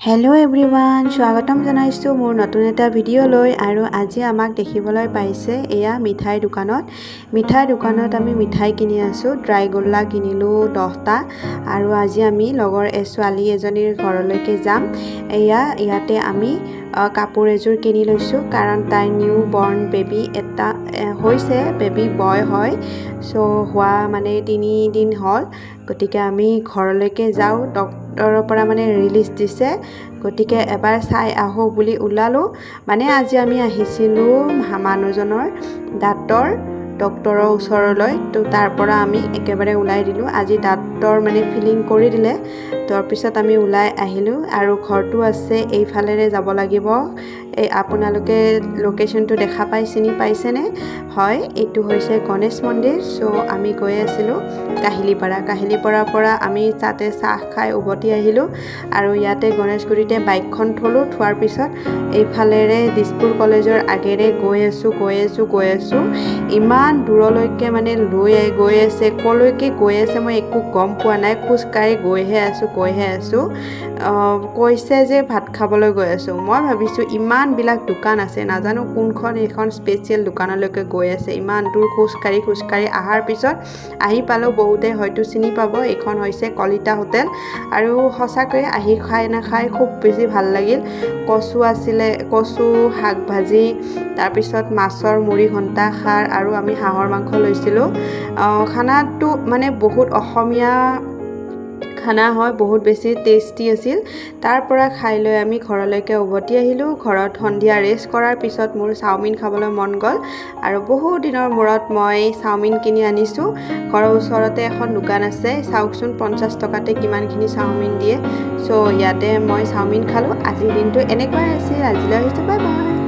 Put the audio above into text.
Hello' everyone, স্বাগতম জনাইছোঁ মোৰ নতুন এটা ভিডিঅ'লৈ। আৰু আজি আমাক দেখিবলৈ পাইছে এয়া মিঠাই দোকানত আমি মিঠাই কিনি আছোঁ। ড্ৰাই গোল্লা কিনিলোঁ 10টা। আৰু আজি আমি লগৰ ছোৱালী এজনীৰ ঘৰলৈকে যাম। ইয়াতে আমি কাপোৰ এযোৰ কিনি লৈছোঁ, কাৰণ তাইৰ নিউ বৰ্ণ বেবী এটা হৈছে, বেবী বয় হয়। হোৱা মানে 3 দিন হ'ল। গতিকে আমি ঘৰলৈকে যাওঁ। ডক্টৰৰ পৰা মানে ৰিলিজ দিছে, গতিকে এবাৰ চাই আহোঁ বুলি ওলালোঁ। মানে আজি আমি আহিছিলোঁ মানুহজনৰ ডক্টৰৰ ওচৰলৈ। তো তাৰ পৰা আমি একেবাৰে ওলাই দিলোঁ। আজি দাঁতৰ মানে ফিলিং কৰি দিলে, তাৰপিছত আমি ওলাই আহিলোঁ। আৰু ঘৰটো আছে এইফালেৰে যাব লাগিব। আপোনালোকে লোকেশ্যনটো দেখা পাই চিনি পাইছেনে? হয়, এইটো হৈছে গণেশ মন্দিৰ। আমি গৈ আছিলোঁ কাহিলীপাৰাৰ পৰা আমি তাতে চাহ খাই উভতি আহিলোঁ। আৰু ইয়াতে গণেশগুৰিতে বাইকখন থোৱাৰ পিছত এইফালেৰে দিছপুৰ কলেজৰ আগেৰে গৈ আছোঁ। ইমান দূৰলৈকে মানে গৈ আছে, ক'লৈকে গৈ আছে মই একো গম পোৱা নাই। খোজকাঢ়ি গৈহে আছোঁ। কৈছে যে ভাত খাবলৈ গৈ আছোঁ। মই ভাবিছোঁ ইমানবিলাক দোকান আছে, নাজানো কোনখন এইখন স্পেচিয়েল দোকানলৈকে গৈ আছে। ইমান দূৰ খোজকাঢ়ি অহাৰ পিছত আহি পালোঁ। বহুতে হয়তো চিনি পাব, এইখন হৈছে কলিতা হোটেল। আৰু সঁচাকৈয়ে আহি খাই খুব বেছি ভাল লাগিল। কচু শাক ভাজি, তাৰপিছত মাছৰ মুড়ি ঘণ্টা খাৰ, আৰু আমি হাঁহৰ মাংস লৈছিলোঁ। খানাটো মানে বহুত অসমীয়া খানা হয়, বহুত বেছি টেষ্টি আছিল। তাৰ পৰা খাই লৈ আমি ঘৰলৈকে উভতি আহিলোঁ। ঘৰত সন্ধিয়া ৰেষ্ট কৰাৰ পিছত মোৰ চাওমিন খাবলৈ মন গ'ল, আৰু বহু দিনৰ মূৰত মই চাওমিন কিনি আনিছোঁ। ঘৰৰ ওচৰতে এখন দোকান আছে, চাওকচোন 50 টকাতে কিমানখিনি চাওমিন দিয়ে। ইয়াতে মই চাওমিন খালোঁ। আজিৰ দিনটো এনেকুৱাই আছিল। আজিলৈ আহিছোঁ, বাই বাই।